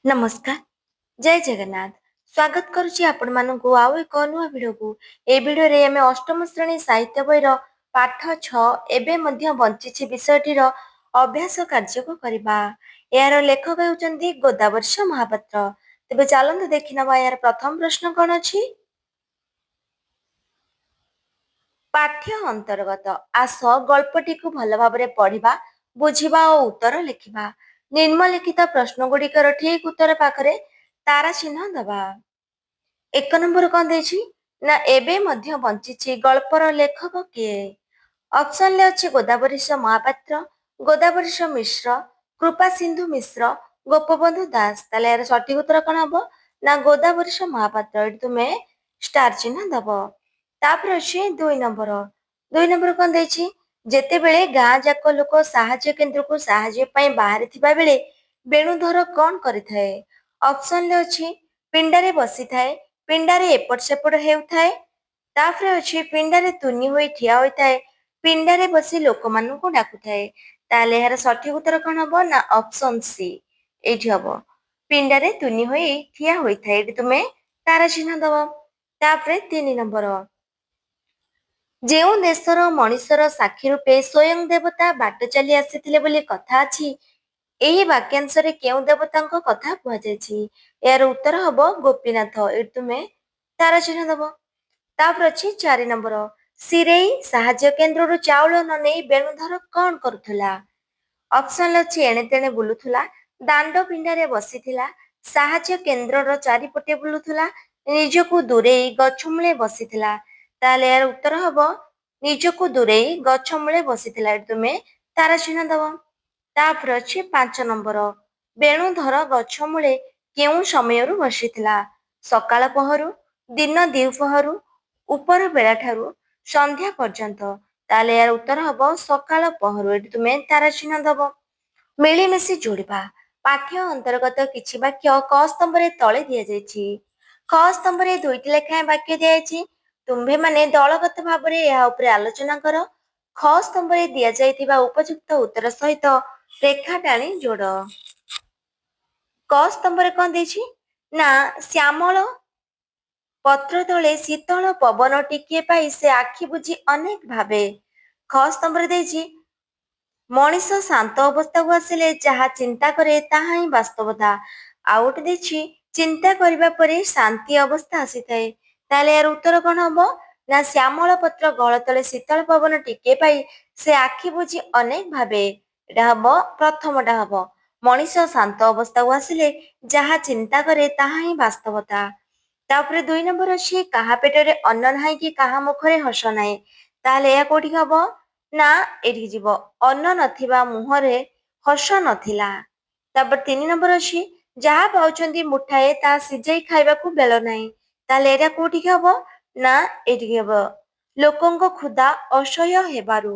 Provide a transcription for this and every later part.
नमस्कार जय जगन्नाथ स्वागत करुच्ची आपण मानकु आउ एक नुआ भिडियो को ए भिडियो रे हमें अष्टम श्रेणी साहित्य बहिर पाठ 6 एबे मध्य बंचिछि विषयटीर अभ्यास कार्य को करबा। यार लेखक हेउचंदी गोदावर्ष महापात्र। तेबे चलंतु देखिनबा यार प्रथम प्रश्न कोन अछि। पाठ्य अंतर्गत आस गल्पटी को भल भाबरे पढ़िबा बुझिबा और उत्तर लिखिबा। निम्नलिखित प्रश्न गुड़िकर ठीक उत्तर पाखरे तारा चिन्ह दबा। एक नंबर कौन देछि ना एबे मध्य बंचिछि गल्पर लेखक किए। ऑप्शन ले अछि गोदावरीश महापात्र, गोदावरीश मिश्र, कृपा सिंधु मिश्र, गोपबंधु दास। ताले यार सठिक उत्तर कोन हबो ना गोदावरीश महापात्र। एठी तुमे स्टार चिन्ह दबो। तापर अछि दुई नंबर कौन देछि जेतेबेले गाँ जाक लोक साहाय्य केंद्र को साहाय्य पई बाहर थिबा बेले बेणुधर कौन करिथाए। ऑप्शन ले अछि पिंडारे बसी थाए, पिंडारे एपट सेपट हेउथाए, ताପରେ ଅଛି ପିଣ୍ଡାରେ ତୁନି ହୋଇ ଠିଆ ହୋଇଥାଏ, ପିଣ୍ଡାରେ ବସି ଲୋକମାନଙ୍କୁ ଡାକୁଥାଏ। ତାହେଲେ ଏହାର ସଠିକ ଉତ୍ତର କଣ ହବ ନା ଅପସନ ସି ଏଇଠି ହବ। ପିଣ୍ଡାରେ ତୁନି ହୋଇ ଠିଆ ହୋଇଥାଏ। ଏଠି ତୁମେ ତାରା ଚିହ୍ନ ଦବ। ତାପରେ 3 ନମ୍ବର ଯେଉଁ ଦେଶର ମଣିଷର ସାକ୍ଷୀ ରୂପେ ସ୍ୱୟଂ ଦେବତା ବାଟ ଚାଲି ଆସିଥିଲେ ବୋଲି କଥା ଅଛି, ଏହି ବାକ୍ୟାଂଶରେ କେଉଁ ଦେବତାଙ୍କ କଥା କୁହାଯାଇଛି? ଏହାର ଉତ୍ତର ହବ ଗୋପୀନାଥ। ଏଠି ତୁମେ ତାରା ଚିହ୍ନ ଦବ। ତାପରେ ଅଛି 4 ନମ୍ବର ସିରେଇ ସାହାଯ୍ୟ କେନ୍ଦ୍ରରୁ ଚାଉଳ ନ ନେଇ ବେଣୁଧର କଣ କରୁଥିଲା? ଅପସନ ଅଛି ଏଣେ ତେଣେ ବୁଲୁଥିଲା, ଦାଣ୍ଡ ପିଣ୍ଡାରେ ବସିଥିଲା, ସାହାଯ୍ୟ କେନ୍ଦ୍ରର ଚାରିପଟେ ବୁଲୁଥିଲା, ନିଜକୁ ଦୂରେଇ ଗଛ ମୂଳେ ବସିଥିଲା। ତାହେଲେ ଏହାର ଉତ୍ତର ହବ ନିଜକୁ ଦୂରେଇ ଗଛ ମୂଳେ ବସିଥିଲା। ଏଠି ତୁମେ ତାରା ଚିହ୍ନ ଦବ। ତାପରେ ଅଛି 5 ନମ୍ବର ବେଣୁଧର ଗଛ ମୂଳେ କେଉଁ ସମୟରୁ ବସିଥିଲା? ସକାଳ ପହରୁ, ଦିନ ଦ୍ୱିପହରୁ, ଉପର ବେଳା ଠାରୁ ସନ୍ଧ୍ୟା ପର୍ଯ୍ୟନ୍ତ। ତାହେଲେ ଏହାର ଉତ୍ତର ହବ ସକାଳ ପହରୁ। ଏଠି ତୁମେ ତାରା ଚିହ୍ନ ଦବ। ମିଳିମିଶି ଯୋଡ଼ିବା ପାଠ୍ୟ ଅନ୍ତର୍ଗତ କିଛି ବାକ୍ୟ କ ସ୍ତମ୍ଭରେ ତଳେ ଦିଆଯାଇଛି। ଖ ସ୍ତମ୍ଭରେ 2ଟି ଲେଖାଏଁ ବାକ୍ୟ ଦିଆଯାଇଛି। ତୁମ୍ଭେମାନେ ଦଳଗତ ଭାବରେ ଏହା ଉପରେ ଆଲୋଚନା କର। ଖ ସ୍ତମ୍ଭରେ ଦିଆଯାଇଥିବା ଉପଯୁକ୍ତ ଉତ୍ତର ସହିତ ରେଖା ଟାଣି ଯୋଡ଼। କ ସ୍ତମ୍ଭରେ କଣ ଦେଇଛି ନା ଶ୍ୟାମଳ ପତ୍ର ତଳେ ଶୀତଳ ପବନ ଟିକିଏ ପାଇ ସେ ଆଖି ବୁଜି ଅନେକ ଭାବେ। ଖ ସ୍ତମ୍ଭରେ ଦେଇଛି ମଣିଷ ଶାନ୍ତ ଅବସ୍ଥାକୁ ଆସିଲେ ଯାହା ଚିନ୍ତା କରେ ତାହା ହିଁ ବାସ୍ତବତା। ଆଉ ଗୋଟେ ଦେଇଛି ଚିନ୍ତା କରିବା ପରେ ଶାନ୍ତି ଅବସ୍ଥା ଆସିଥାଏ। ତାହେଲେ ଏହାର ଉତ୍ତର କଣ ହବ ନା ଶ୍ୟାମଳ ପତ୍ର ଗଳ ତଳେ ଶୀତଳ ପବନ ଟିକିଏ ପାଇ ସେ ଆଖି ବୁଜି ଅନେକ ଭାବେ। ଏଟା ହବ ପ୍ରଥମଟା ହବ ମଣିଷ ଶାନ୍ତ ଅବସ୍ଥାକୁ ଆସିଲେ ଯାହା ଚିନ୍ତା କରେ ତାହା ହିଁ ବାସ୍ତବତା। ତାପରେ 2 ନମ୍ବର ଅଛି କାହା ପେଟରେ ଅନ୍ନ ନାହିଁ କି କାହା ମୁଖରେ ହସ ନାହିଁ। ତାହେଲେ ଏହା କୋଉଠିକି ହବ ନା ଏଠିକି ଯିବ ଅନ୍ନ ନଥିବା ମୁହଁରେ ହସ ନଥିଲା। ତାପରେ 3 ନମ୍ବର ଅଛି ଯାହା ପାଉଛନ୍ତି ମୁଠାଏ ତାହା ସିଝେଇ ଖାଇବାକୁ ବେଳ ନାହିଁ। ତାହେଲେ ଏଇଟା କୋଉଠିକି ହବ ନା ଏଠିକି ହବ ଲୋକଙ୍କ କ୍ଷୁଧା ଅସହ୍ୟ ହେବାରୁ।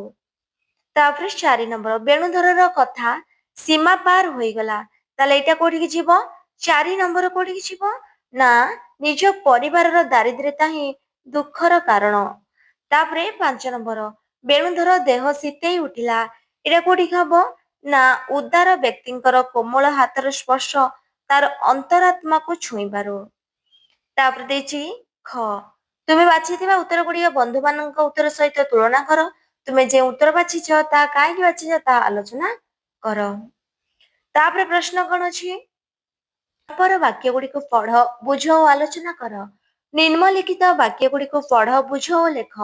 ତାପରେ 4 ନମ୍ବର ବେଣୁଧରର କଥା ସୀମା ପାର ହୋଇଗଲା। ତାହେଲେ ଏଇଟା କୋଉଠିକି ଯିବ 4 ନମ୍ବର କୋଉଠିକି ଯିବ ନା ନିଜ ପରିବାରର ଦାରିଦ୍ର୍ୟତା ହିଁ ଦୁଃଖର କାରଣ। ତାପରେ 5 ନମ୍ବର ବେଣୁଧର ଦେହ ଶୀତେଇ ଉଠିଲା। ଏଇଟା କୋଉଠିକି ହବ ନା ଉଦାର ବ୍ୟକ୍ତିଙ୍କର କୋମଳ ହାତର ସ୍ପର୍ଶ ତାର ଅନ୍ତରାତ୍ମାକୁ ଛୁଇଁବାରୁ। ତାପରେ ଦେଇଛି ଖ ତୁମେ ବାଛିଥିବା ଉତ୍ତର ଗୁଡିକ ବନ୍ଧୁମାନଙ୍କ ଉତ୍ତର ସହିତ ତୁଳନା କର। ତୁମେ ଯେଉଁ ଉତ୍ତର ବାଛିଛ ତାହା କାହିଁକି ବାଛିଛ ତାହା ଆଲୋଚନା କର। ତାପରେ ପ୍ରଶ୍ନ କଣ ଅଛି ଅପର ବାକ୍ୟ ଗୁଡିକୁ ପଢ ବୁଝ ଓ ଆଲୋଚନା କର। ନିମ୍ନଲିଖିତ ବାକ୍ୟ ଗୁଡିକୁ ପଢ ବୁଝ ଓ ଲେଖ।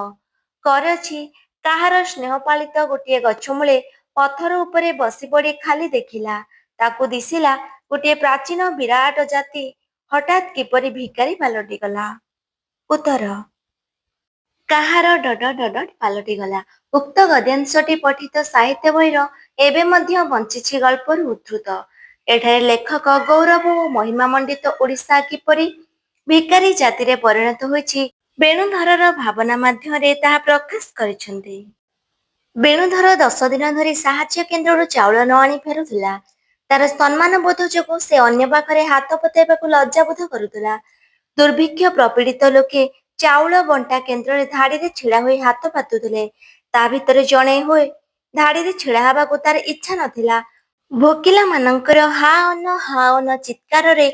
କରେ ଅଛି କାହାର ସ୍ନେହ ପାଳିତ ଗୋଟିଏ ଗଛ ମୂଳେ ପଥର ଉପରେ ବସି ପଡି ଖାଲି ଦେଖିଲା। ତାକୁ ଦିଶିଲା ଗୋଟିଏ ପ୍ରାଚୀନ ବିରାଟ ଜାତି ହଠାତ୍ କିପରି ଭିକାରୀ ପାଲଟିଗଲା। ଉତ୍ତର କାହାର ପାଲଟିଗଲା। ଉକ୍ତ ଗଦ୍ୟାଂଶଟି ପଠିତ ସାହିତ୍ୟ ବହିର ଏବେ ମଧ୍ୟ ବଞ୍ଚିଛି ଗଳ୍ପରୁ ଉଦ୍ଧୃତ। ଏଠାରେ ଲେଖକ ଗୌରବ ଓ ମହିମା ମଣ୍ଡିତ ଓଡ଼ିଶା କିପରି ଭିକାରୀ ଜାତିରେ ପରିଣତ ହୋଇଛି ବେଣୁଧରର ଭାବନା ମାଧ୍ୟମରେ ତାହା ପ୍ରକାଶ କରିଛନ୍ତି। ବେଣୁଧର 10 ଦିନ ଧରି ସାହାଯ୍ୟ କେନ୍ଦ୍ରରୁ ଚାଉଳ ନ ଆଣି ଫେରୁଥିଲା। ତାର ସମ୍ମାନ ବୋଧ ଯୋଗୁଁ ସେ ଅନ୍ୟ ପାଖରେ ହାତ ପତାଇବାକୁ ଲଜ୍ଜା ବୋଧ କରୁଥିଲା। ଦୁର୍ଭିକ୍ଷ ପ୍ରପୀଡ଼ିତ ଲୋକେ ଚାଉଳ ବଣ୍ଟା କେନ୍ଦ୍ରରେ ଧାଡିରେ ଛିଡା ହୋଇ ହାତ ପାତୁଥିଲେ। ତା ଭିତରେ ଜଣେ ହୋଇ ଧାଡିରେ ଛିଡା ହେବାକୁ ତାର ଇଚ୍ଛା ନଥିଲା। ଭୋକିଲା ମାନଙ୍କର ହାଅନ ଚିତ୍କାରରେ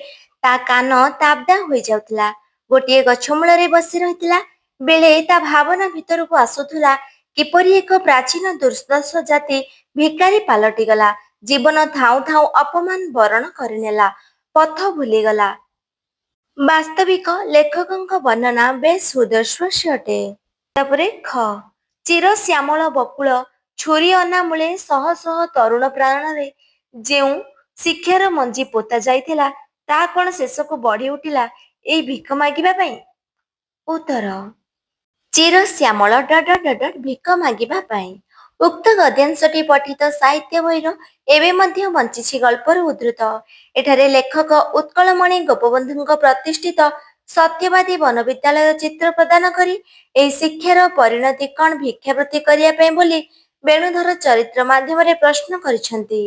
ତା କାନ ତାବଦା ହୋଇଯାଉଥିଲା। ଗୋଟିଏ ଗଛ ମୂଳରେ ବସି ରହିଥିଲା ବେଳେ ତା ଭାବନା ଭିତରକୁ ଆସୁଥିଲା କିପରି ଏକ ପ୍ରାଚୀନ ଦୁର୍ଦ୍ଦଶ ଜାତି ଭିକାରୀ ପାଲଟିଗଲା। ଜୀବନ ଥାଉଁ ଥାଉଁ ଅପମାନ ବରଣ କରିନେଲା, ପଥ ଭୁଲିଗଲା। ବାସ୍ତବିକ ଲେଖକଙ୍କ ବର୍ଣ୍ଣନା ବେଶ ହୃଦୟସ୍ପର୍ଶୀ ଅଟେ। ତାପରେ ଖ ଚିର ଶ୍ୟାମଳ ବକୁଳ ଛୁରୀ ଅନାମୂଳେ ଶହ ଶହ ତରୁଣ ପ୍ରାଣରେ ଯେଉଁ ଶିକ୍ଷାର ମଞ୍ଜି ପୋତା ଯାଇଥିଲା, ତାହା କଣ ଶେଷକୁ ବଢି ଉଠିଲା ଏଇ ଭିକ ମାଗିବା ପାଇଁ? ଉତ୍ତର ଚିର ଶ୍ୟାମଳ ଭିକ ମାଗିବା ପାଇଁ। ଉକ୍ତ ଗଦ୍ୟାଂଶଟି ପଠିତ ସାହିତ୍ୟ ବହିର ଏବେ ମଧ୍ୟ ବଞ୍ଚିଛି ଗଳ୍ପରୁ ଉଦ୍ଧୃତ। ଏଠାରେ ଲେଖକ ଉତ୍କଳମଣି ଗୋପବନ୍ଧୁଙ୍କ ପ୍ରତିଷ୍ଠିତ ସତ୍ୟବାଦୀ ବନବିଦ୍ୟାଳୟ ଚିତ୍ର ପ୍ରଦାନ କରି ଏହି ଶିକ୍ଷାର ପରିଣତି କଣ ଭିକ୍ଷାବୃତ୍ତି କରିବା ପାଇଁ ବୋଲି ବେଣୁଧର ଚରିତ୍ର ମାଧ୍ୟମରେ ପ୍ରଶ୍ନ କରିଛନ୍ତି।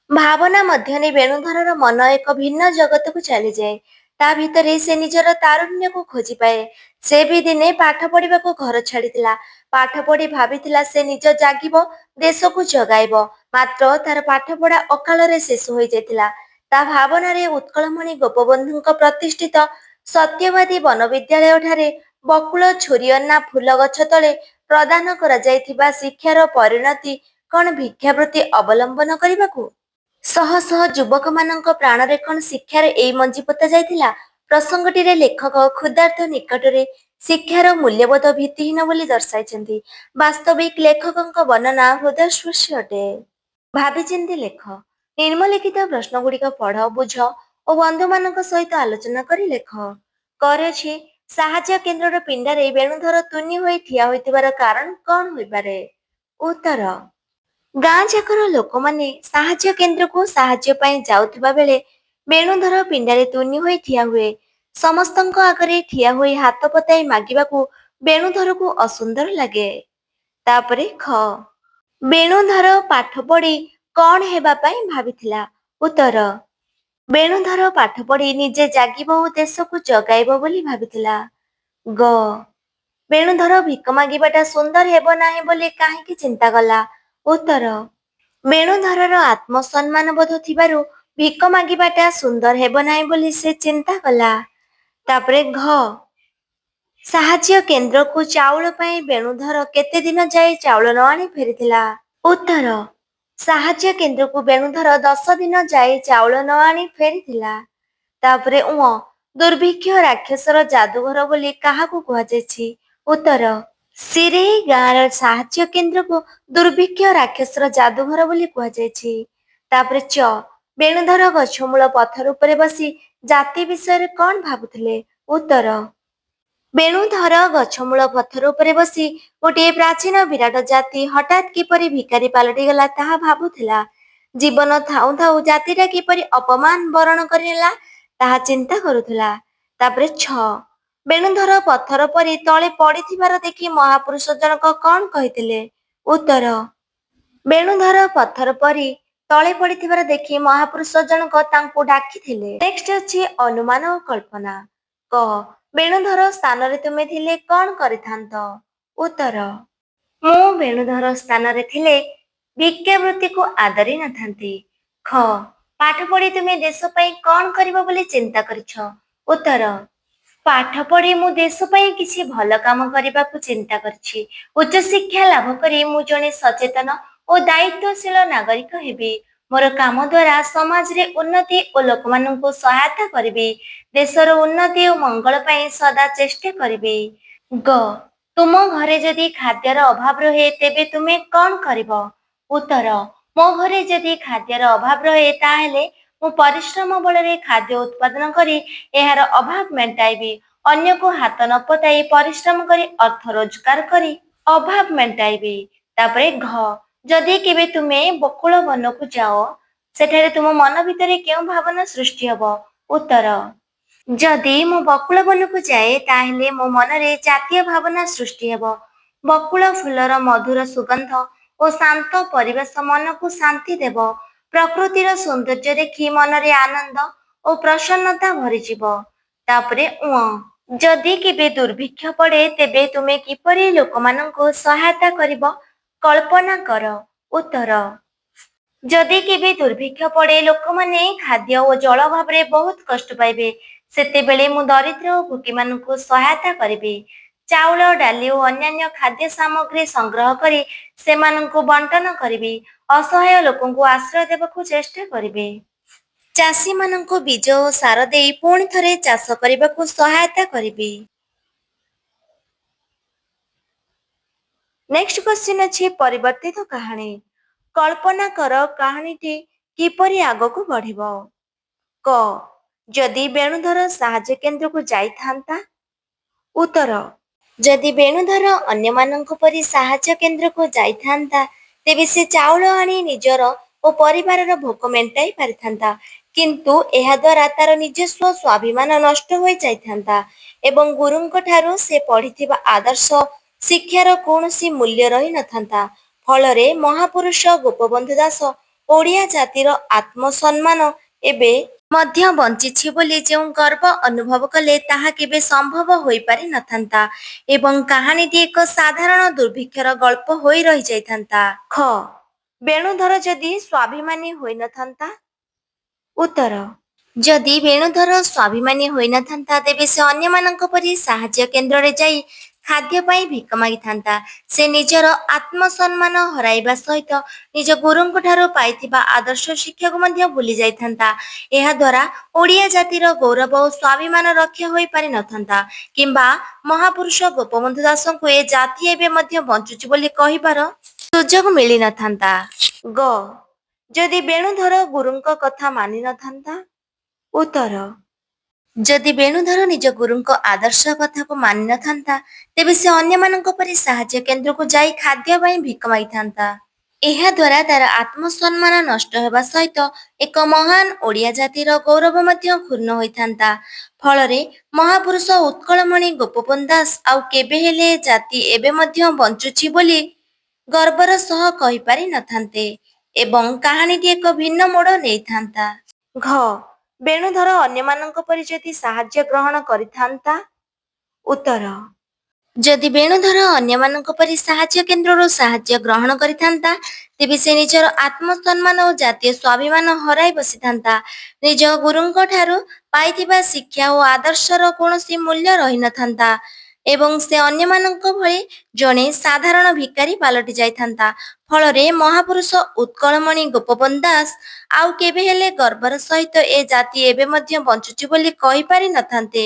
ଭାବନା ମଧ୍ୟରେ ବେଣୁଧରର ମନ ଏକ ଭିନ୍ନ ଜଗତକୁ ଚାଲିଯାଏ। ତା ଭିତରେ ସେ ନିଜର ତାରୁଣ୍ୟକୁ ଖୋଜିପାଏ। ସେ ବି ଦିନେ ପାଠ ପଢିବାକୁ ଘର ଛାଡିଥିଲା। ପାଠ ପଢି ଭାବିଥିଲା ସେ ନିଜ ଜାଗିବ, ଦେଶକୁ ଜଗାଇବ। ମାତ୍ର ତାର ପାଠପଢା ଅକାଳରେ ଶେଷ ହୋଇଯାଇଥିଲା। ତା ଭାବନାରେ ଉତ୍କଳମଣି ଗୋପବନ୍ଧୁଙ୍କ ପ୍ରତିଷ୍ଠିତ ସତ୍ୟବାଦୀ ବନବିଦ୍ୟାଳୟଠାରେ ବକୁଳ ଛୁରିଅନା ଫୁଲ ଗଛ ତଳେ ପ୍ରଦାନ କରାଯାଇଥିବା ଶିକ୍ଷାର ପରିଣତି କଣ ଭିକ୍ଷାବୃତ୍ତି ଅବଲମ୍ବନ କରିବାକୁ? ଶହ ଶହ ଯୁବକମାନଙ୍କ ପ୍ରାଣରେ କଣ ଶିକ୍ଷାର ଏଇ ମଞ୍ଜି ପୋତା ଯାଇଥିଲା? ପ୍ରସଙ୍ଗଟିରେ ଲେଖକ କ୍ଷୁଧାର୍ତ ନିକଟରେ ଶିକ୍ଷାର ମୂଲ୍ୟବୋଧ ଭିତ୍ତିହୀନ ବୋଲି ଦର୍ଶାଇଛନ୍ତି। ବାସ୍ତବିକ ଲେଖକଙ୍କ ବର୍ଣ୍ଣନା ହୃଦୟସ୍ପର୍ଶୀ ଅଟେ। ଭାବିଚିନ୍ତି ଲେଖ। ନିମ୍ନଲିଖିତ ପ୍ରଶ୍ନଗୁଡ଼ିକ ପଢ, ବୁଝ ଓ ବନ୍ଧୁମାନଙ୍କ ସହିତ ଆଲୋଚନା କରି ଲେଖ। କରିଅଛି ସାହାଯ୍ୟ କେନ୍ଦ୍ରର ପିଣ୍ଡାରେ ବେଣୁଧର ତୁନି ହୋଇ ଠିଆ ହୋଇଥିବାର କାରଣ କଣ ହୋଇପାରେ? ଉତ୍ତର ଗାଁ ଯାକର ଲୋକମାନେ ସାହାଯ୍ୟ କେନ୍ଦ୍ରକୁ ସାହାଯ୍ୟ ପାଇଁ ଯାଉଥିବା ବେଳେ ବେଣୁଧର ପିଣ୍ଡାରେ ତୁନି ହୋଇ ଠିଆ ହୁଏ। ସମସ୍ତଙ୍କ ଆଗରେ ଠିଆ ହୋଇ ହାତ ପତାଇ ମାଗିବାକୁ ବେଣୁଧରକୁ ଅସୁନ୍ଦର ଲାଗେ। ତାପରେ ଖ ବେଣୁଧର ପାଠ ପଢି କଣ ହେବା ପାଇଁ ଭାବିଥିଲା? ଉତ୍ତର ବେଣୁଧର ପାଠ ପଢି ନିଜେ ଜାଗିବ ଓ ଦେଶକୁ ଜଗାଇବ ବୋଲି ଭାବିଥିଲା। ଗ ବେଣୁଧର ଭିକ ମାଗିବାଟା ସୁନ୍ଦର ହେବ ନାହିଁ ବୋଲି କାହିଁକି ଚିନ୍ତା କଲା? ଉତ୍ତର ବେଣୁଧରର ଆତ୍ମସମ୍ମାନ ବୋଧ ଥିବାରୁ ଭିକ ମାଗିବାଟା ସୁନ୍ଦର ହେବ ନାହିଁ ବୋଲି ସେ ଚିନ୍ତା କଲା। ତାପରେ ଘ ସାହାଯ୍ୟ କେନ୍ଦ୍ରକୁ ଚାଉଳ ପାଇଁ ବେଣୁଧର କେତେ ଦିନ ଯାଇ ଚାଉଳ ନ ଆଣି ଫେରିଥିଲା? ଉତ୍ତର ସାହାଯ୍ୟ କେନ୍ଦ୍ରକୁ ବେଣୁଧର 10 ଦିନ ଯାଇ ଚାଉଳ ନ ଆଣି ଫେରିଥିଲା। ତାପରେ ଦୁର୍ଭିକ୍ଷ ରାକ୍ଷସର ଯାଦୁଘର ବୋଲି କାହାକୁ କୁହାଯାଇଛି? ଉତ୍ତର ସିରେଇ ଗାଁର ସାହାଯ୍ୟ କେନ୍ଦ୍ରକୁ ଦୁର୍ଭିକ୍ଷ ରାକ୍ଷସର ଯାଦୁଘର ବୋଲି କୁହାଯାଇଛି। ତାପରେ ଚ ବେଣୁଧର ଗଛମୂଳ ପଥର ଉପରେ ବସି ଜାତି ବିଷୟରେ କଣ ଭାବୁଥିଲେ? ଉତ୍ତର ବେଣୁଧର ଗଛମୂଳ ପଥର ଉପରେ ବସି ଗୋଟିଏ ପ୍ରାଚୀନ ବିରାଟ ଜାତି ହଠାତ୍ କିପରି ଭିକାରୀ ପାଲଟିଗଲା ତାହା ଭାବୁଥିଲା। ଜୀବନ ଥାଉଁ ଥାଉଁ ଜାତିଟା କିପରି ଅପମାନ ବରଣ କରିନେଲା ତାହା ଚିନ୍ତା କରୁଥିଲା। ତାପରେ ଛ ବେଣୁଧର ପଥର ପରି ତଳେ ପଡିଥିବାର ଦେଖି ମହାପୁରୁଷ ଜଣକ କଣ କହିଥିଲେ? ଉତ୍ତର ବେଣୁଧର ପଥର ପରି ତଳେ ପଡିଥିବାର ଦେଖି ମହାପୁରୁଷ ଜଣକ ତାଙ୍କୁ ଡାକିଥିଲେ। ନେକ୍ସଟ ଅଛି ଅନୁମାନ ଓ କଳ୍ପନା। କ ବେଣୁଧର ସ୍ଥାନରେ ତୁମେ ଥିଲେ କଣ କରିଥାନ୍ତ? ଉତ୍ତର ମୁଁ ବେଣୁଧର ସ୍ଥାନରେ ଥିଲେ ଭିକ୍ଷାବୃତ୍ତିକୁ ଆଦରି ନଥାନ୍ତି। ଖ ପାଠ ପଢି ତୁମେ ଦେଶ ପାଇଁ କଣ କରିବ ବୋଲି ଚିନ୍ତା କରିଛ? ଉତ୍ତର ପାଠ ପଢି ମୁଁ ଦେଶ ପାଇଁ କିଛି ଭଲ କାମ କରିବାକୁ ଚିନ୍ତା କରିଛି। ଉଚ୍ଚଶିକ୍ଷା ଲାଭ କରି ମୁଁ ଜଣେ ସଚେତନ ଓ ଦାୟିତ୍ୱଶୀଳ ନାଗରିକ ହେବି। ମୋର କାମ ଦ୍ୱାରା ସମାଜରେ ଉନ୍ନତି ଓ ଲୋକମାନଙ୍କୁ ସହାୟତା କରିବି। ଦେଶର ଉନ୍ନତି ଓ ମଙ୍ଗଳ ପାଇଁ ସଦା ଚେଷ୍ଟା କରିବି। ଗ ତୁମ ଘରେ ଯଦି ଖାଦ୍ୟର ଅଭାବ ରହେ ତେବେ ତୁମେ କଣ କରିବ? ଉତ୍ତର ମୋ ଘରେ ଯଦି ଖାଦ୍ୟର ଅଭାବ ରହେ ତାହେଲେ ମୁଁ ପରିଶ୍ରମ ବଳରେ ଖାଦ୍ୟ ଉତ୍ପାଦନ କରି ଏହାର ଅଭାବ ମେଣ୍ଟାଇବି। ଅନ୍ୟକୁ ହାତ ନ ପତାଇ ପରିଶ୍ରମ କରି ଅର୍ଥ ରୋଜଗାର କରି ଅଭାବ ମେଣ୍ଟାଇବି। ତାପରେ ଘ ଯଦି କେବେ ତୁମେ ବକୁଳ ବନକୁ ଯାଅ ସେଠାରେ ତୁମ ମନ ଭିତରେ କେଉଁ ଭାବନା ସୃଷ୍ଟି ହେବ? ଉତ୍ତର ଯଦି ମୁଁ ବକୁଳ ବନକୁ ଯାଏ ତାହେଲେ ମୋ ମନରେ ଜାତୀୟ ଭାବନା ସୃଷ୍ଟି ହେବ। ବକୁଳ ଫୁଲର ମଧୁର ସୁଗନ୍ଧ ଓ ଶାନ୍ତ ପରିବେଶ ମନକୁ ଶାନ୍ତି ଦେବ। ପ୍ରକୃତିର ସୌନ୍ଦର୍ଯ୍ୟ ଦେଖି ମନରେ ଆନନ୍ଦ ଓ ପ୍ରସନ୍ନତା ଭରିଯିବ। ତାପରେ ଯଦି କେବେ ଦୁର୍ଭିକ୍ଷ ପଡେ ତେବେ ତୁମେ କିପରି ଲୋକମାନଙ୍କୁ ସହାୟତା କରିବ କଳ୍ପନା କର। ଉତ୍ତର ଯଦି କେବେ ଦୁର୍ଭିକ୍ଷ ପଡ଼େ ଲୋକମାନେ ଖାଦ୍ୟ ଓ ଜଳ ଅଭାବରେ ବହୁତ କଷ୍ଟ ପାଇବେ, ସେତେବେଳେ ମୁଁ ଦରିଦ୍ର ଓ ଭୋଗୀମାନଙ୍କୁ ସହାୟତା କରିବି। ଚାଉଳ, ଡାଲି ଓ ଅନ୍ୟାନ୍ୟ ଖାଦ୍ୟ ସାମଗ୍ରୀ ସଂଗ୍ରହ କରି ସେମାନଙ୍କୁ ବଣ୍ଟନ କରିବି। ଅସହାୟ ଲୋକଙ୍କୁ ଆଶ୍ରୟ ଦେବାକୁ ଚେଷ୍ଟା କରିବି। ଚାଷୀମାନଙ୍କୁ ବୀଜ ଓ ସାର ଦେଇ ପୁଣି ଥରେ ଚାଷ କରିବାକୁ ସହାୟତା କରିବି। ନେକ୍ସଟ କ୍ୱେଶ୍ଚିନ୍ ଅଛି ପରିବର୍ତ୍ତିତ କାହାଣୀ। କଳ୍ପନା କର କାହାଣୀଟି କିପରି ଆଗକୁ ବଢିବ। କ ଯଦି ବେଣୁଧର ସାହାଯ୍ୟ କେନ୍ଦ୍ରକୁ ଯାଇଥାନ୍ତା। ଉତ୍ତର ଯଦି ବେଣୁଧର ଅନ୍ୟମାନଙ୍କ ପରି ସାହାଯ୍ୟ କେନ୍ଦ୍ରକୁ ଯାଇଥାନ୍ତା, ତେବେ ସେ ଚାଉଳ ଆଣି ନିଜର ଓ ପରିବାରର ଭୋକ ମେଣ୍ଟାଇ ପାରିଥାନ୍ତା। କିନ୍ତୁ ଏହା ଦ୍ୱାରା ତାର ନିଜସ୍ୱ ସ୍ୱାଭିମାନ ନଷ୍ଟ ହୋଇଯାଇଥାନ୍ତା ଏବଂ ଗୁରୁଙ୍କ ଠାରୁ ସେ ପଢ଼ିଥିବା ଆଦର୍ଶ ଶିକ୍ଷାର କୌଣସି ମୂଲ୍ୟ ରହିନଥାନ୍ତା। ଫଳରେ ମହାପୁରୁଷ ଗୋପବନ୍ଧୁ ଦାସ ଓଡ଼ିଆ ଜାତିର ଆତ୍ମସମ୍ମାନ ଏବେ ମଧ୍ୟ ବଞ୍ଚିଛି ବୋଲି ଯେଉଁ ଗର୍ବ ଅନୁଭବ କଲେ, ତାହା କେବେ ସମ୍ଭବ ହୋଇପାରିନଥାନ୍ତା ଏବଂ କାହାଣୀଟି ଏକ ସାଧାରଣ ଦୁର୍ଭିକ୍ଷର ଗଳ୍ପ ହୋଇ ରହିଯାଇଥାନ୍ତା। ଖ ବେଣୁଧର ଯଦି ସ୍ୱାଭିମାନୀ ହୋଇନଥାନ୍ତା। ଉତ୍ତର ଯଦି ବେଣୁଧର ସ୍ୱାଭିମାନୀ ହୋଇନଥାନ୍ତା, ତେବେ ସେ ଅନ୍ୟମାନଙ୍କ ପରି ସାହାଯ୍ୟ କେନ୍ଦ୍ରରେ ଯାଇ ଖାଦ୍ୟ ପାଇଁ ଭିକ ମାଗିଥାନ୍ତା। ସେ ନିଜର ଆତ୍ମସମ୍ମାନ ହରାଇବା ସହିତ ନିଜ ଗୁରୁଙ୍କ ଠାରୁ ପାଇଥିବା ଆଦର୍ଶ ଶିକ୍ଷାକୁ ମଧ୍ୟ ଭୁଲି ଯାଇଥାନ୍ତା। ଏହାଦ୍ୱାରା ଓଡ଼ିଆ ଜାତିର ଗୌରବ ଓ ସ୍ୱାଭିମାନ ରକ୍ଷା ହୋଇପାରିନଥାନ୍ତା କିମ୍ବା ମହାପୁରୁଷ ଗୋପବନ୍ଧୁ ଦାସଙ୍କୁ ଏ ଜାତି ଏବେ ମଧ୍ୟ ବଞ୍ଚୁଛି ବୋଲି କହିବାର ସୁଯୋଗ ମିଳିନଥାନ୍ତା। ଗ ଯଦି ବେଣୁଧର ଗୁରୁଙ୍କ କଥା ମାନିନଥାନ୍ତା। ଉତ୍ତର ଯଦି ବେଣୁଧର ନିଜ ଗୁରୁଙ୍କ ଆଦର୍ଶ କଥାକୁ ମାନିନଥାନ୍ତା, ତେବେ ସେ ଅନ୍ୟମାନଙ୍କ ପରି ସାହାଯ୍ୟ କେନ୍ଦ୍ରକୁ ଯାଇ ଖାଦ୍ୟ ପାଇଁ ଭିକ ମାଗିଥାନ୍ତା। ଏହାଦ୍ୱାରା ତାର ଆତ୍ମସମ୍ମାନ ନଷ୍ଟ ହେବା ସହିତ ଏକ ମହାନ ଓଡ଼ିଆ ଜାତିର ଗୌରବ ମଧ୍ୟ କ୍ଷୁର୍ଣ୍ଣ ହୋଇଥାନ୍ତା। ଫଳରେ ମହାପୁରୁଷ ଉତ୍କଳମଣି ଗୋପବନ୍ଧୁ ଦାସ ଆଉ କେବେ ହେଲେ ଜାତି ଏବେ ମଧ୍ୟ ବଞ୍ଚୁଛି ବୋଲି ଗର୍ବର ସହ କହିପାରିନଥାନ୍ତେ ଏବଂ କାହାଣୀଟି ଏକ ଭିନ୍ନ ମୋଡ଼ ନେଇଥାନ୍ତା। ଘ ବେଣୁଧର ଅନ୍ୟମାନଙ୍କ ପରି ଯଦି ସାହାଯ୍ୟ ଗ୍ରହଣ କରିଥାନ୍ତା। ଉତ୍ତର ଯଦି ବେଣୁଧର ଅନ୍ୟମାନଙ୍କ ପରି ସାହାଯ୍ୟ କେନ୍ଦ୍ରରୁ ସାହାଯ୍ୟ ଗ୍ରହଣ କରିଥାନ୍ତା, ତେବେ ସେ ନିଜର ଆତ୍ମସମ୍ମାନ ଓ ଜାତୀୟ ସ୍ୱାଭିମାନ ହରାଇ ବସିଥାନ୍ତା। ନିଜ ଗୁରୁଙ୍କ ଠାରୁ ପାଇଥିବା ଶିକ୍ଷା ଓ ଆଦର୍ଶର କୌଣସି ମୂଲ୍ୟ ରହିନଥାନ୍ତା ଏବଂ ସେ ଅନ୍ୟମାନଙ୍କ ଭଳି ଜଣେ ସାଧାରଣ ଭିକାରୀ ପାଲଟି ଯାଇଥାନ୍ତା। ଫଳରେ ମହାପୁରୁଷ ଉତ୍କଳମଣି ଗୋପବନ୍ଧୁ ଦାସ ଆଉ କେବେ ହେଲେ ଗର୍ବର ସହିତ ଏ ଜାତି ଏବେ ମଧ୍ୟ ବଞ୍ଚୁଛି ବୋଲି କହିପାରିନଥାନ୍ତେ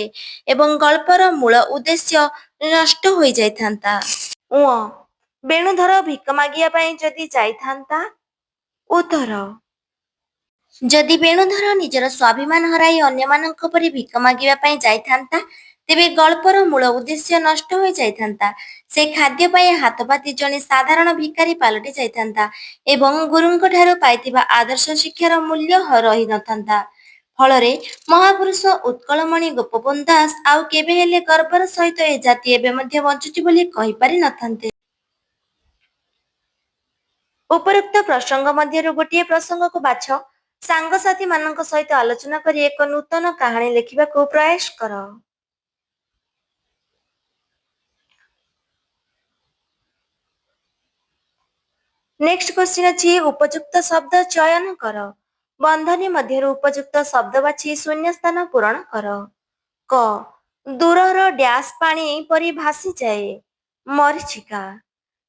ଏବଂ ଗଳ୍ପର ମୂଳ ଉଦ୍ଦେଶ୍ୟ ନଷ୍ଟ ହୋଇଯାଇଥାନ୍ତା। ଉଁ ବେଣୁଧର ଭିକ ମାଗିବା ପାଇଁ ଯଦି ଯାଇଥାନ୍ତା। ଉତ୍ତର ଯଦି ବେଣୁଧର ନିଜର ସ୍ୱାଭିମାନ ହରାଇ ଅନ୍ୟମାନଙ୍କ ପରି ଭିକ ମାଗିବା ପାଇଁ ଯାଇଥାନ୍ତା, ତେବେ ଗଳ୍ପର ମୂଳ ଉଦ୍ଦେଶ୍ୟ ନଷ୍ଟ ହୋଇଯାଇଥାନ୍ତା। ସେ ଖାଦ୍ୟ ପାଇଁ ହାତ ପାତି ଜଣେ ସାଧାରଣ ଭିକାରୀ ପାଲଟି ଯାଇଥାନ୍ତା ଏବଂ ଗୁରୁଙ୍କ ଠାରୁ ପାଇଥିବା ଆଦର୍ଶ ଶିକ୍ଷାର ମୂଲ୍ୟ ରହିନଥାନ୍ତା। ଫଳରେ ମହାପୁରୁଷ ଉତ୍କଳମଣି ଗୋପବନ୍ଧୁ ଦାସ ଆଉ କେବେ ହେଲେ ଗର୍ବର ସହିତ ଏ ଜାତି ଏବେ ମଧ୍ୟ ବଞ୍ଚୁଛି ବୋଲି କହିପାରିନଥାନ୍ତେ। ଉପରୋକ୍ତ ପ୍ରସଙ୍ଗ ମଧ୍ୟରୁ ଗୋଟିଏ ପ୍ରସଙ୍ଗକୁ ବାଛ। ସାଙ୍ଗସାଥୀମାନଙ୍କ ସହିତ ଆଲୋଚନା କରି ଏକ ନୂତନ କାହାଣୀ ଲେଖିବାକୁ ପ୍ରୟାସ କର। ନେକ୍ସଟ କ୍ୱେଶ୍ଚିନ୍ ଅଛି ଉପଯୁକ୍ତ ଶବ୍ଦ ଚୟନ କର। ବନ୍ଧନୀ ମଧ୍ୟରୁ ଉପଯୁକ୍ତ ଶବ୍ଦ ବାଛି ଶୂନ୍ୟସ୍ଥାନ ପୂରଣ କର। କ ଦୂରର ଡ୍ୟାସ୍ ପାଣି ପରି ଭାସିଯାଏ ମରୀଚିକା।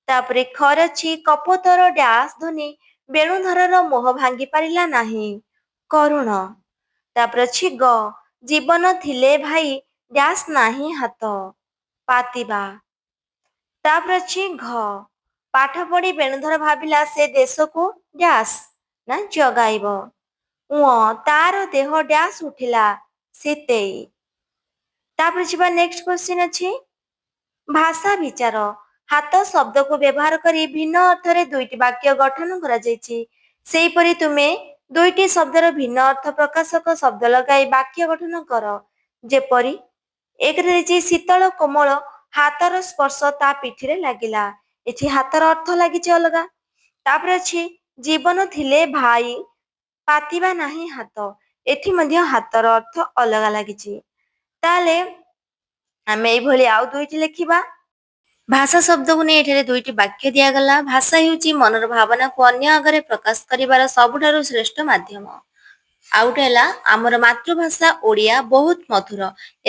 ତାପରେ ଖରେ ଅଛି କପୋତର ଡ୍ୟାସ୍ ଧ୍ୱନି ବେଣୁଧରର ମୋହ ଭାଙ୍ଗି ପାରିଲା ନାହିଁ କରୁଣ। ତାପରେ ଅଛି ଗ ଜୀବନ ଥିଲେ ଭାଇ ଡ୍ୟାସ୍ ନାହିଁ ହାତ ପାତିବା। ତାପରେ ଅଛି ଘ ପାଠ ପଢି ବେଣୁଧର ଭାବିଲା ସେ ଦେଶକୁ ଡ୍ୟାସ୍ ନା ଜଗାଇବ। ତାର ଦେହ ଡ୍ୟାସ୍ ଉଠିଲା ଶୀତେଇ। ତାପରେ ଯିବା ନେକ୍ସଟ କ୍ୱେଶ୍ଚିନ୍ ଅଛି ଭାଷା ବିଚାର। ହାତ ଶବ୍ଦକୁ ବ୍ୟବହାର କରି ଭିନ୍ନ ଅର୍ଥରେ ଦୁଇଟି ବାକ୍ୟ ଗଠନ କରାଯାଇଛି। ସେହିପରି ତୁମେ ଦୁଇଟି ଶବ୍ଦର ଭିନ୍ନ ଅର୍ଥ ପ୍ରକାଶକ ଶବ୍ଦ ଲଗାଇ ବାକ୍ୟ ଗଠନ କର। ଯେପରି ଏକରେ ଦେଇଛି ଶୀତଳ କୋମଳ ହାତର ସ୍ପର୍ଶ ତା ପିଠିରେ ଲାଗିଲା। ଏଠି ହାତର ଅର୍ଥ ଲାଗିଛି ଅଲଗା। ତାପରେ ଅଛି ଜୀବନ ଥିଲେ ଭାଇ ପାତିବା ନାହିଁ ହାତ। ଏଠି ମଧ୍ୟ ହାତର ଅର୍ଥ ଅଲଗା ଲାଗିଛି। ତାହେଲେ ଆମେ ଏଇଭଳି ଆଉ ଦୁଇଟି ଲେଖିବା। ଭାଷା ଶବ୍ଦକୁ ନେଇ ଏଠାରେ ଦୁଇଟି ବାକ୍ୟ ଦିଆଗଲା। ଭାଷା ହେଉଛି ମନର ଭାବନାକୁ ଅନ୍ୟ ଆଗରେ ପ୍ରକାଶ କରିବାର ସବୁଠାରୁ ଶ୍ରେଷ୍ଠ ମାଧ୍ୟମ। ଆଉ ଗୋଟେ ହେଲା ଆମର ମାତୃଭାଷା ଓଡ଼ିଆ ବହୁତ ମଧୁର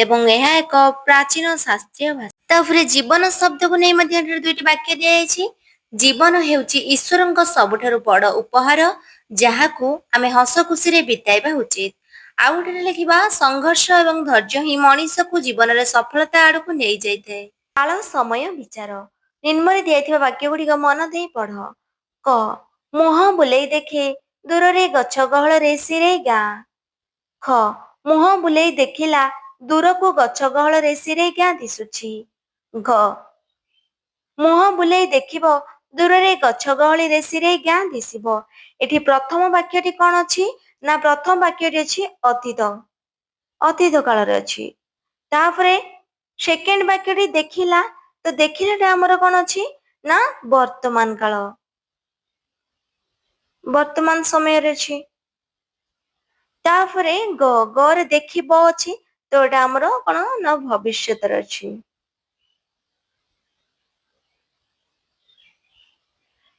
ଏବଂ ଏହା ଏକ ପ୍ରାଚୀନ ଶାସ୍ତ୍ରୀୟ ଭାଷା। ତାପରେ ଜୀବନ ଶବ୍ଦକୁ ନେଇ ମଧ୍ୟ ଏଠାରେ ଦୁଇଟି ବାକ୍ୟ ଦିଆଯାଇଛି। ଜୀବନ ହେଉଛି ଈଶ୍ୱରଙ୍କ ସବୁଠାରୁ ବଡ଼ ଉପହାର, ଯାହାକୁ ଆମେ ହସ ଖୁସିରେ ବିତାଇବା ଉଚିତ। ଆଉ ଗୋଟେ ଲେଖିବା ସଂଘର୍ଷ ଏବଂ ଧୈର୍ଯ୍ୟ ହିଁ ମଣିଷକୁ ଜୀବନରେ ସଫଳତା ଆଡ଼କୁ ନେଇଯାଇଥାଏ। କାଳ ସମୟ ବିଚାର। ନିମ୍ନରେ ଦିଆଯାଇଥିବା ବାକ୍ୟ ଗୁଡ଼ିକ ମନ ଦେଇ ପଢ଼। କ ମୁହଁ ବୁଲେଇ ଦେଖେ ଦୂରରେ ଗଛ ଗହଳରେ ସିରେଇ ଗାଁ। ଖ ମୁହଁ ବୁଲେଇ ଦେଖିଲା ଦୂରକୁ ଗଛ ଗହଳରେ ସିରେଇ ଗାଁ ଦିଶୁଛି। ଘ ମୁହଁ ବୁଲେଇ ଦେଖିବ ଦୂରରେ ଗଛ ଗହଳିରେ ସିରେଇ ଗାଁ ଦିଶିବ। ଏଠି ପ୍ରଥମ ବାକ୍ୟଟି କଣ ଅଛି ନା ପ୍ରଥମ ବାକ୍ୟଟି ଅଛି ଅତୀତ କାଳରେ ଅଛି। ତାପରେ ସେକେଣ୍ଡ ବାକ୍ୟଟି ଦେଖିଲା, ତ ଦେଖିଲାଟା ଆମର କଣ ଅଛି ନା ବର୍ତ୍ତମାନ ସମୟରେ ଅଛି। ତାପରେ ଗରେ ଦେଖିବ ଅଛି, ତ ଏଟା ଆମର କଣ ନା ଭବିଷ୍ୟତରେ ଅଛି।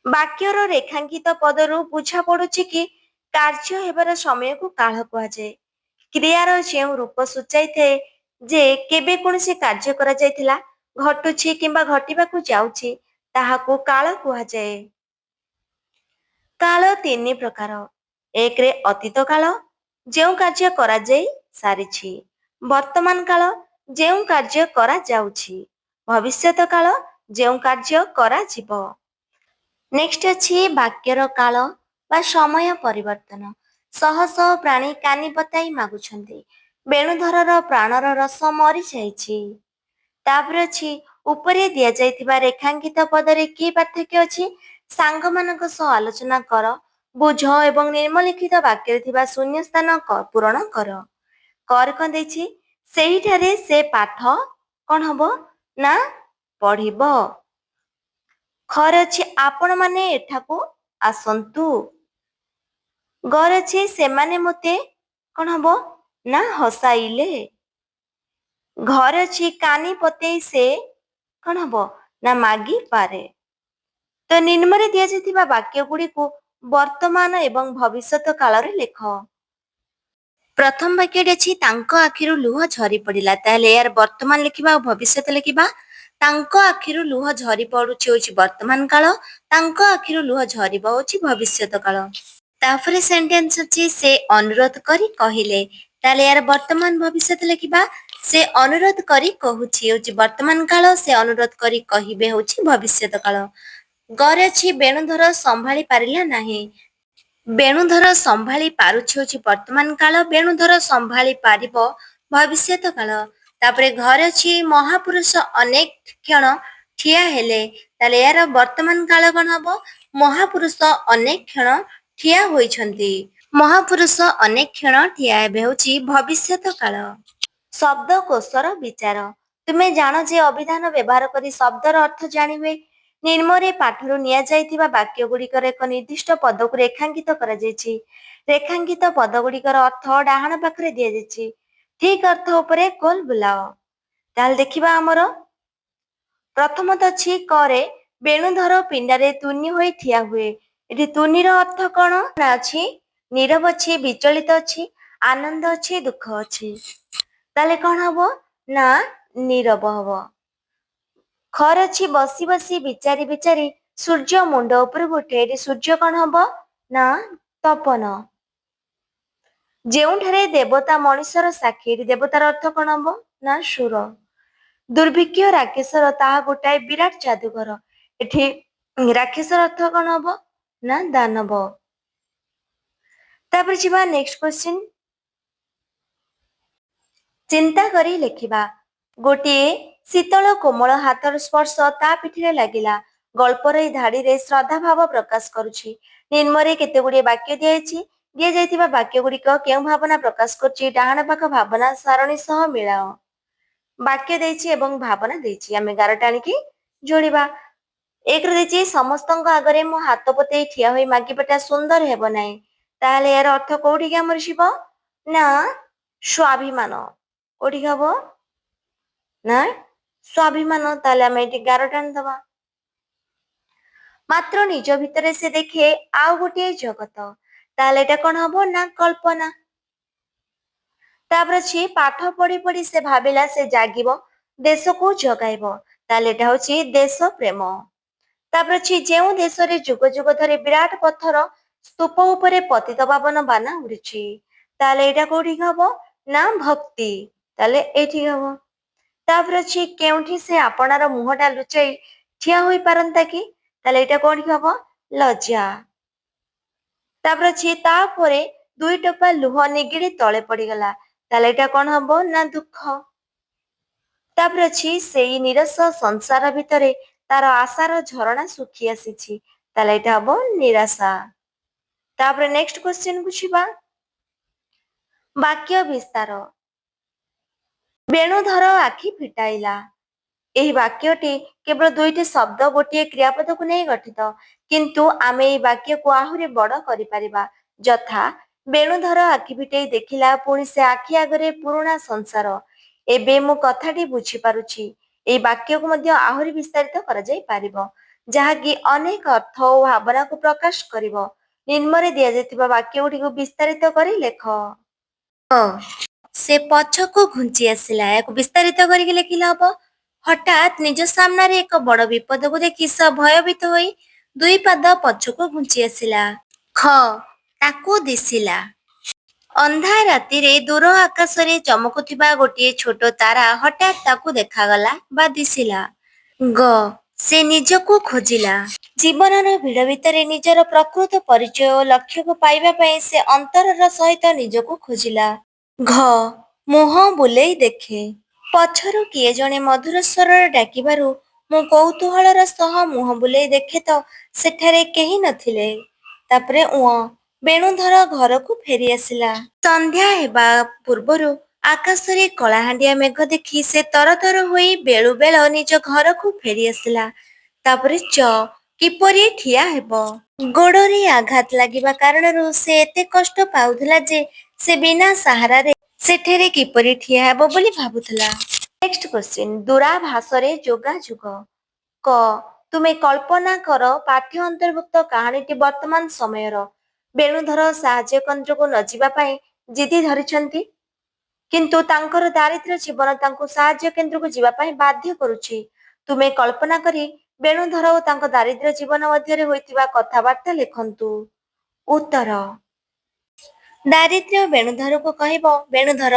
ବାକ୍ୟର ରେଖାଙ୍କିତ ପଦରୁ ବୁଝା ପଡୁଛି କି କାର୍ଯ୍ୟ ହେବାର ସମୟକୁ କାଳ କୁହାଯାଏ। କ୍ରିୟାର ଯେଉଁ ରୂପ ସୂଚାଇଥାଏ ଯେ କେବେ କୌଣସି କାର୍ଯ୍ୟ କରାଯାଇଥିଲା, ଘଟୁଛି କିମ୍ବା ଘଟିବାକୁ ଯାଉଛି, ତାହାକୁ କାଳ କୁହାଯାଏ। କାଳ ତିନି ପ୍ରକାର। ଏକରେ ଅତୀତ କାଳ, ଯେଉଁ କାର୍ଯ୍ୟ କରାଯାଇ ସାରିଛି। ବର୍ତ୍ତମାନ କାଳ, ଯେଉଁ କାର୍ଯ୍ୟ କରାଯାଉଛି। ଭବିଷ୍ୟତ କାଳ, ଯେଉଁ କାର୍ଯ୍ୟ କରାଯିବ। ନେକ୍ସଟ ଅଛି ବାକ୍ୟର କାଳ ବା ସମୟ ପରିବର୍ତ୍ତନ। ଶହ ଶହ ପ୍ରାଣୀ କାନି ପତାଇ ମାଗୁଛନ୍ତି, ବେଣୁଧରର ପ୍ରାଣର ରସ ମରିଯାଇଛି। ତାପରେ ଅଛି ଉପରେ ଦିଆଯାଇଥିବା ରେଖାଙ୍କିତ ପଦରେ କି ପାର୍ଥକ୍ୟ ଅଛି? ସାଙ୍ଗମାନଙ୍କ ସହ ଆଲୋଚନା କର, ବୁଝ ଏବଂ ନିମ୍ନଲିଖିତ ବାକ୍ୟରେ ଥିବା ଶୂନ୍ୟ ସ୍ଥାନ ପୂରଣ କର। କର କଣ ଦେଇଛି? ସେଇଠାରେ ସେ ପାଠ କଣ ହବ ନା ପଢିବ। ଖର ଅଛି ଆପଣମାନେ ଏଠାକୁ ଆସନ୍ତୁ। ଗର ଅଛି ସେମାନେ ମୋତେ କଣ ହବ ନା ହସାଇଲେ। ଘର ଅଛି କାନି ପତେଇ ସେ କଣ ହବ ନା ମାଗିପାରେ। ତ ନିମ୍ନରେ ଦିଆଯାଇଥିବା ବାକ୍ୟ ଗୁଡ଼ିକୁ ବର୍ତ୍ତମାନ ଏବଂ ଭବିଷ୍ୟତ କାଳରେ ଲେଖ। ପ୍ରଥମ ବାକ୍ୟଟି ଅଛି ତାଙ୍କ ଆଖିରୁ ଲୁହ ଝରି ପଡ଼ିଲା, ତାହେଲେ ଏହାର ବର୍ତ୍ତମାନ ଲେଖିବା ଆଉ ଭବିଷ୍ୟତ ଲେଖିବା। ତାଙ୍କ ଆଖିରୁ ଲୁହ ଝରି ପଡୁଛି ହଉଛି ବର୍ତ୍ତମାନ କାଳ, ତାଙ୍କ ଆଖିରୁ ଲୁହ ଝରିବ ହଉଛି ଭବିଷ୍ୟତ କାଳ। ତାପରେ ସେଣ୍ଟେନ୍ସ ଅଛି ସେ ଅନୁରୋଧ କରି କହିଲେ, ତାହେଲେ ଏହାର ବର୍ତ୍ତମାନ ଭବିଷ୍ୟତ ଲେଖିବା। ସେ ଅନୁରୋଧ କରି କହୁଛି ହଉଛି ବର୍ତ୍ତମାନ କାଳ, ସେ ଅନୁରୋଧ କରି କହିବେ ହଉଛି ଭବିଷ୍ୟତ କାଳ। ଗରେ ଅଛି ବେଣୁଧର ସମ୍ଭାଳି ପାରିଲା ନାହିଁ, ବେଣୁଧର ସମ୍ଭାଳି ପାରୁଛି ହଉଛି ବର୍ତ୍ତମାନ କାଳ, ବେଣୁଧର ସମ୍ଭାଳି ପାରିବ ଭବିଷ୍ୟତ କାଳ। ତାପରେ ଘରେ ଅଛି ମହାପୁରୁଷ ଅନେକ କ୍ଷଣ ଠିଆ ହେଲେ, ତାହେଲେ ଏହାର ବର୍ତ୍ତମାନ କାଳ କଣ ହବ? ମହାପୁରୁଷ ଅନେକ କ୍ଷଣ ଠିଆ ହୋଇଛନ୍ତି। ମହାପୁରୁଷ ଅନେକ କ୍ଷଣ ଠିଆ ହେବେ ହଉଛି ଭବିଷ୍ୟତ କାଳ। ଶବ୍ଦକୋଷର ବିଚାର। ତୁମେ ଜାଣ ଯେ ଅଭିଧାନ ବ୍ୟବହାର କରି ଶବ୍ଦର ଅର୍ଥ ଜାଣିହୁଏ। ନିମ୍ନରେ ପାଠରୁ ନିଆଯାଇଥିବା ବାକ୍ୟ ଗୁଡ଼ିକର ଏକ ନିର୍ଦ୍ଦିଷ୍ଟ ପଦକୁ ରେଖାଙ୍କିତ କରାଯାଇଛି। ରେଖାଙ୍କିତ ପଦ ଗୁଡ଼ିକର ଅର୍ଥ ଡାହାଣ ପାଖରେ ଦିଆଯାଇଛି। ଠିକ ଅର୍ଥ ଉପରେ ଗୋଲ ବୁଲାଅ। ତାହେଲେ ଦେଖିବା ଆମର ପ୍ରଥମତ ଅଛି କରେ ବେଣୁଧର ପିଣ୍ଡାରେ ତୁନି ହୋଇ ଠିଆ ହୁଏ। ଏଠି ତୁନିର ଅର୍ଥ କଣ ନା ଅଛି ନୀରବ ଅଛି, ବିଚଳିତ ଅଛି, ଆନନ୍ଦ ଅଛି, ଦୁଃଖ ଅଛି। ତାହେଲେ କଣ ହବ ନା ନୀରବ ହବ। ଖର ଅଛି ବସି ବସି ବିଚାରି ବିଚାରି ସୂର୍ଯ୍ୟ ମୁଣ୍ଡ ଉପରକୁ ଉଠେ, ଏଠି ସୂର୍ଯ୍ୟ କଣ ହବ ନା ତପନ। ଯେଉଁଠାରେ ଦେବତା ମଣିଷର ସାକ୍ଷୀ, ଏଠି ଦେବତାର ଅର୍ଥ କଣ ହବ ନା ସୁର। ଦୁର୍ଭିକ୍ଷ ରାକ୍ଷସର ତାହା ଗୋଟାଏ ବିରାଟ ଯାଦୁଘର, ଏଠି ରାକ୍ଷସର ଅର୍ଥ କଣ ହବ ନା ଦାନବ। ତାପରେ ଯିବା ନେକ୍ସଟ କ୍ୱେଶ୍ଚିନ୍। ଚିନ୍ତା କରି ଲେଖିବା। ଗୋଟିଏ ଶୀତଳ କୋମଳ ହାତର ସ୍ପର୍ଶ ତା ପିଠିରେ ଲାଗିଲା। ଗଳ୍ପର ଏହି ଧାଡିରେ ଶ୍ରଦ୍ଧା ଭାବ ପ୍ରକାଶ କରୁଛି। ନିମ୍ନରେ କେତେ ଗୁଡିଏ ବାକ୍ୟ ଦିଆଯାଇଛି। ଦିଆଯାଇଥିବା ବାକ୍ୟ ଗୁଡିକ କେଉଁ ଭାବନା ପ୍ରକାଶ କରୁଛି? ଡାହାଣ ପାଖ ଭାବନା ସାରଣୀ ସହ ମିଳାଅ। ବାକ୍ୟ ଦେଇଛି ଏବଂ ଭାବନା ଦେଇଛି, ଆମେ ଗାରଟା ଆଣିକି ଯୋଡ଼ିବା। ଏକରେ ଦେଇଛି ସମସ୍ତଙ୍କ ଆଗରେ ମୁଁ ହାତ ପତେଇ ଠିଆ ହୋଇ ମାଗିବାଟା ସୁନ୍ଦର ହେବ ନାହିଁ, ତାହେଲେ ଏହାର ଅର୍ଥ କୋଉଠିକି ଆମର ଯିବ ନା ସ୍ୱାଭିମାନ। କୋଉଠିକି ହବ ନା ସ୍ୱାଭିମାନ, ତାହେଲେ ଆମେ ଏଠି 11 ଟାଣିଦବା। ମାତ୍ର ନିଜ ଭିତରେ ସେ ଦେଖେ ଆଉ ଗୋଟିଏ ଜଗତ, ତାହେଲେ ଏଇଟା କଣ ହବ ନା କଳ୍ପନା। ତାପରେ ଅଛି ପାଠ ପଢି ପଢି ସେ ଭାବିଲା ସେ ଜାଗିବ, ଦେଶକୁ ଜଗାଇବ, ତାହେଲେ ଏଟା ହଉଛି ଦେଶ ପ୍ରେମ। ତାପରେ ଅଛି ଯେଉଁ ଦେଶରେ ଯୁଗ ଯୁଗ ଧରି ବିରାଟ ପଥର ସ୍ତୂପ ଉପରେ ପତିତ ପାବନ ବାନା ଉଡିଛି, ତାହେଲେ ଏଇଟା କୋଉଠିକି ହବ ନା ଭକ୍ତି, ତାହେଲେ ଏଇଠିକି ହବ। ତାପରେ ଅଛି କେଉଁଠି ସେ ଆପଣାର ମୁହଁଟା ଲୁଚାଇ ଠିଆ ହୋଇପାରନ୍ତା କି, ତାହେଲେ ଏଇଟା କୋଉଠିକି ହବ ଲଜ୍ଜା। ତାପରେ ଅଛି ତାପରେ ଦୁଇ ଟୋପା ଲୁହ ନିଗିଡି ତଳେ ପଡିଗଲା, ତାହେଲେ ଏଇଟା କଣ ହବ ନା ଦୁଃଖ। ତାପରେ ଅଛି ସେଇ ନିରସ ସଂସାର ଭିତରେ ତାର ଆଶାର ଝରଣା ଶୁଖି ଆସିଛି, ତାହେଲେ ଏଇଟା ହବ ନିରାଶା। ତାପରେ ନେକ୍ସଟ କ୍ୱେଶ୍ଚିନ୍ କୁ ଯିବା। ବାକ୍ୟ ବିସ୍ତାର। ବେଣୁଧର ଆଖି ଫିଟାଇଲା। ଏହି ବାକ୍ୟଟି କେବଳ ଦୁଇଟି ଶବ୍ଦ ଗୋଟିଏ କ୍ରିୟାପଦକୁ ନେଇ ଗଠିତ, କିନ୍ତୁ ଆମେ ଏହି ବାକ୍ୟକୁ ଆହୁରି ବଡ କରିପାରିବା, ଯଥା ବେଣୁଧର ଆଖି ଫିଟେଇ ଦେଖିଲା, ପୁଣି ସେ ଆଖି ଆଗରେ ପୁରୁଣା ସଂସାର। ଏବେ ମୁଁ କଥାଟି ବୁଝିପାରୁଛି। ଏହି ବାକ୍ୟକୁ ମଧ୍ୟ ଆହୁରି ବିସ୍ତାରିତ କରାଯାଇ ପାରିବ, ଯାହାକି ଅନେକ ଅର୍ଥ ଓ ଭାବନାକୁ ପ୍ରକାଶ କରିବ। ନିମ୍ନରେ ଦିଆଯାଇଥିବା ବାକ୍ୟ ଗୁଡିକୁ ବିସ୍ତାରିତ କରି ଲେଖ। ସେ ପଛକୁ ଘୁଞ୍ଚି ଆସିଲା, ଏହାକୁ ବିସ୍ତାରିତ କରିକି ଲେଖିଲେ ହବ। ହଠାତ୍ ନିଜ ସାମ୍ନାରେ ଏକ ବଡ ବିପଦକୁ ଦେଖି ସେ ଭୟଭୀତ ହୋଇ ଦୁଇ ପାଦ ପଛକୁ ଘୁଞ୍ଚି ଆସିଲା। ଖ ତାକୁ ଦିଶିଲା। ଅନ୍ଧାର ରାତିରେ ଦୂର ଆକାଶରେ ଚମକୁଥିବା ଗୋଟିଏ ଛୋଟ ତାରା ହଠାତ୍ ତାକୁ ଦେଖାଗଲା ବା ଦିଶିଲା। ଗ ସେ ନିଜକୁ ଖୋଜିଲା। ଜୀବନର ଭିଡ ଭିତରେ ନିଜର ପ୍ରକୃତ ପରିଚୟ ଓ ଲକ୍ଷ୍ୟକୁ ପାଇବା ପାଇଁ ସେ ଅନ୍ତରର ସହିତ ନିଜକୁ ଖୋଜିଲା। ଘ ମୁହଁ ବୁଲେଇ ଦେଖେ। ପଛରୁ କିଏ ଜଣେ ମଧୁର ସ୍ୱରରେ ଡାକିବାରୁ ମୁଁ କୌତୂହଳର ସହ ମୁହଁ ବୁଲେଇ ଦେଖେ ତ ସେଠାରେ କେହି ନଥିଲେ। ତାପରେ ବେଣୁଧର ଘରକୁ ଫେରି ଆସିଲା। ସନ୍ଧ୍ୟା ହେବା ପୂର୍ବରୁ ଆକାଶରେ କଳାହାଣ୍ଡିଆ ମେଘ ଦେଖି ସେ ତରତର ହୋଇ ବେଳୁ ବେଳ ନିଜ ଘରକୁ ଫେରି ଆସିଲା। ତାପରେ କିପରି ଠିଆ ହେବ। ଗୋଡରେ ଆଘାତ ଲାଗିବା କାରଣରୁ ସେ ଏତେ କଷ୍ଟ ପାଉଥିଲା ଯେ ସେ ବିନା ସାହାରାରେ ସେଠାରେ କିପରି ଠିଆ ହେବ ବୋଲି ଭାବୁଥିଲା। ନେକ୍ସଟ କ୍ୱେଶ୍ଚିନ୍, ଦୂରାଭାସରେ ଯୋଗାଯୋଗ। କ ତୁମେ କଳ୍ପନା କର ପାଠ୍ୟ ଅନ୍ତର୍ଭୁକ୍ତ କାହାଣୀଟି ବର୍ତ୍ତମାନ ସମୟର। ବେଣୁଧର ସାହାଯ୍ୟ କେନ୍ଦ୍ରକୁ ନ ଯିବା ପାଇଁ ଜିଦି ଧରିଛନ୍ତି, କିନ୍ତୁ ତାଙ୍କର ଦାରିଦ୍ର୍ୟ ଜୀବନ ତାଙ୍କୁ ସାହାଯ୍ୟ କେନ୍ଦ୍ରକୁ ଯିବା ପାଇଁ ବାଧ୍ୟ କରୁଛି। ତୁମେ କଳ୍ପନା କରି ବେଣୁଧର ଓ ତାଙ୍କ ଦାରିଦ୍ର୍ୟ ଜୀବନ ମଧ୍ୟରେ ହୋଇଥିବା କଥାବାର୍ତ୍ତା ଲେଖନ୍ତୁ। ଉତ୍ତର। ଦାରିଦ୍ର୍ୟ ବେଣୁଧରକୁ କହିବ, ବେଣୁଧର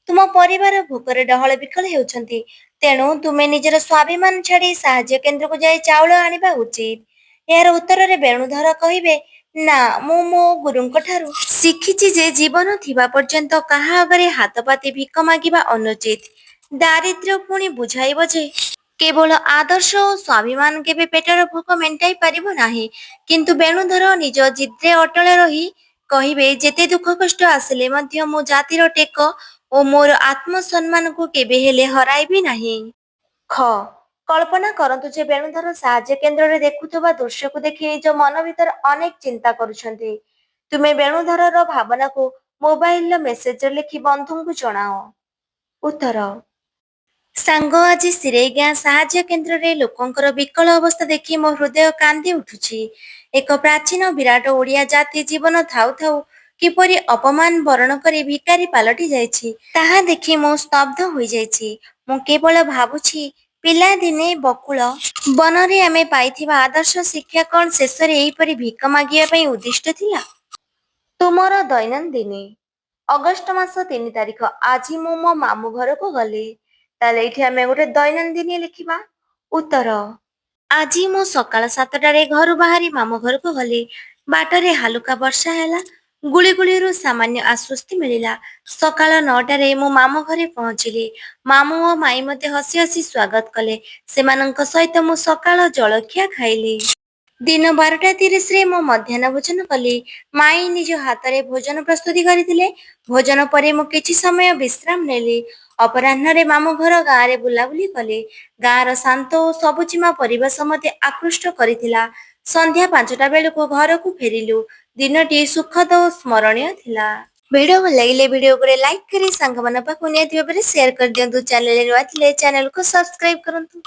ତୁମ ପରିବାର ଭୋକରେ ଡହଳ ବିକଳ ହେଉଛନ୍ତି, ତେଣୁ ତୁମେ ନିଜର ସ୍ୱାଭିମାନ ଛାଡି ସାହାଯ୍ୟ କେନ୍ଦ୍ରକୁ ଯାଇ ଚାଉଳ ଆଣିବା ଉଚିତ। ଏହାର ଉତ୍ତରରେ ବେଣୁଧର କହିବେ, ନା ମୁଁ ମୋ ଗୁରୁଙ୍କ ଠାରୁ ଶିଖିଛି ଯେ ଜୀବନ ଥିବା ପର୍ଯ୍ୟନ୍ତ କାହା ଆଗରେ ହାତ ପାତି ଭିକ ମାଗିବା ଅନୁଚିତ। ଦାରିଦ୍ର୍ୟ ପୁଣି ବୁଝାଇବ ଯେ କେବଳ ଆଦର୍ଶ ଓ ସ୍ୱାଭିମାନ କେବେ ପେଟର ଭୋକ ମେଣ୍ଟାଇ ପାରିବ ନାହିଁ। କିନ୍ତୁ ବେଣୁଧର ନିଜ ଜିଦ୍ରେ ଅଟଳ ରହି କହିବେ, ଯେତେ ଦୁଃଖ କଷ୍ଟ ଆସିଲେ ମଧ୍ୟ ମୁଁ ଜାତିର ଟେକ ଓ ମୋର ଆତ୍ମସମ୍ମାନକୁ କେବେ ହେଲେ ହରାଇବି ନାହିଁ। ଖ କଳ୍ପନା କରନ୍ତୁ ଯେ ବେଣୁଧର ସାହାଯ୍ୟ କେନ୍ଦ୍ରରେ ଦେଖୁଥିବା ଦୃଶ୍ୟକୁ ଦେଖି ନିଜ ମନ ଭିତରେ ଅନେକ ଚିନ୍ତା କରୁଛନ୍ତି। ତୁମେ ବେଣୁଧରର ଭାବନାକୁ ମୋବାଇଲର ମେସେଜରେ ଲେଖି ବନ୍ଧୁଙ୍କୁ ଜଣାଅ। ଉତ୍ତର। ସାଙ୍ଗ, ଆଜି ସିରେଇ ଗାଁ ସାହାଯ୍ୟ କେନ୍ଦ୍ରରେ ଲୋକଙ୍କର ବିକଳ ଅବସ୍ଥା ଦେଖି ମୋ ହୃଦୟ କାନ୍ଦି ଉଠୁଛି। ଏକ ପ୍ରାଚୀନ ବିରାଟ ଓଡ଼ିଆ ଜାତି ଜୀବନ ଥାଉ ଥାଉ କିପରି ଅପମାନ ବରଣ କରି ଭିକାରୀ ପାଲଟି ଯାଇଛି, ତାହା ଦେଖି ମୁଁ ସ୍ତବ୍ଧ ହୋଇଯାଇଛି। ମୁଁ କେବଳ ଭାବୁଛି, ପିଲାଦିନେ ବକୁଳ ବନରେ ଆମେ ପାଇଥିବା ଆଦର୍ଶ ଶିକ୍ଷା କଣ ଶେଷରେ ଏହିପରି ଭିକ ମାଗିବା ପାଇଁ ଉଦ୍ଦିଷ୍ଟ ଥିଲା? ତୁମର ଦୈନନ୍ଦିନୀ। ଅଗଷ୍ଟ ମାସ 3 ତାରିଖ। ଆଜି ମୁଁ ମୋ ମାମୁଁ ଘରକୁ ଗଲି। ତାହେଲେ ଏଇଠି ଆମେ ଗୋଟେ ଦୈନନ୍ଦିନୀ ଲେଖିବା। ଉତ୍ତର। ଆଜି ମୁଁ ସକାଳ 7ଟାରେ ଘରୁ ବାହାରି ମାମୁଁ ଘରକୁ ଗଲି। ବାଟରେ ହାଲୁକା ବର୍ଷା ହେଲା। ଗୁଳିଗୁଳିରୁ ସାମାନ୍ୟ ଆଶ୍ୱସ୍ତି ମିଳିଲା। ସକାଳ 9ଟାରେ ମୁଁ ମାମୁଁ ଘରେ ପହଞ୍ଚିଲି। ମାମୁଁ ଓ ମାଇଁ ମୋତେ ହସି ହସି ସ୍ୱାଗତ କଲେ। ସେମାନଙ୍କ ସହିତ ମୁଁ ସକାଳ ଜଳଖିଆ ଖାଇଲି। ଦିନ 12:30ରେ ମୁଁ ମଧ୍ୟାହ୍ନ ଭୋଜନ କଲି। ମାଇଁ ନିଜ ହାତରେ ଭୋଜନ ପ୍ରସ୍ତୁତି କରିଥିଲେ। ଭୋଜନ ପରେ ମୁଁ କିଛି ସମୟ ବିଶ୍ରାମ ନେଲି। ଅପରାହ୍ନରେ ମାମୁଁ ଘର ଗାଁରେ ବୁଲାବୁଲି କଲି। ଗାଁର ଶାନ୍ତ ଓ ସବୁଜିମା ପରିବେଶ ମୋତେ ଆକୃଷ୍ଟ କରିଥିଲା। ସନ୍ଧ୍ୟା 5ଟା ବେଳକୁ ଘରକୁ ଫେରିଲୁ। ଦିନଟି ସୁଖଦ ଓ ସ୍ମରଣୀୟ ଥିଲା। ଭିଡିଓ ଭଲ ଲାଗିଲେ ଭିଡିଓ ଉପରେ ଲାଇକ୍ କରି ସାଙ୍ଗମାନଙ୍କ ପାଖକୁ ନିହାତି ଭାବରେ ସେୟାର କରିଦିଅନ୍ତୁ। ଚ୍ୟାନେଲରେ ନୂଆ ଥିଲେ ଚ୍ୟାନେଲକୁ ସବସ୍କ୍ରାଇବ କରନ୍ତୁ।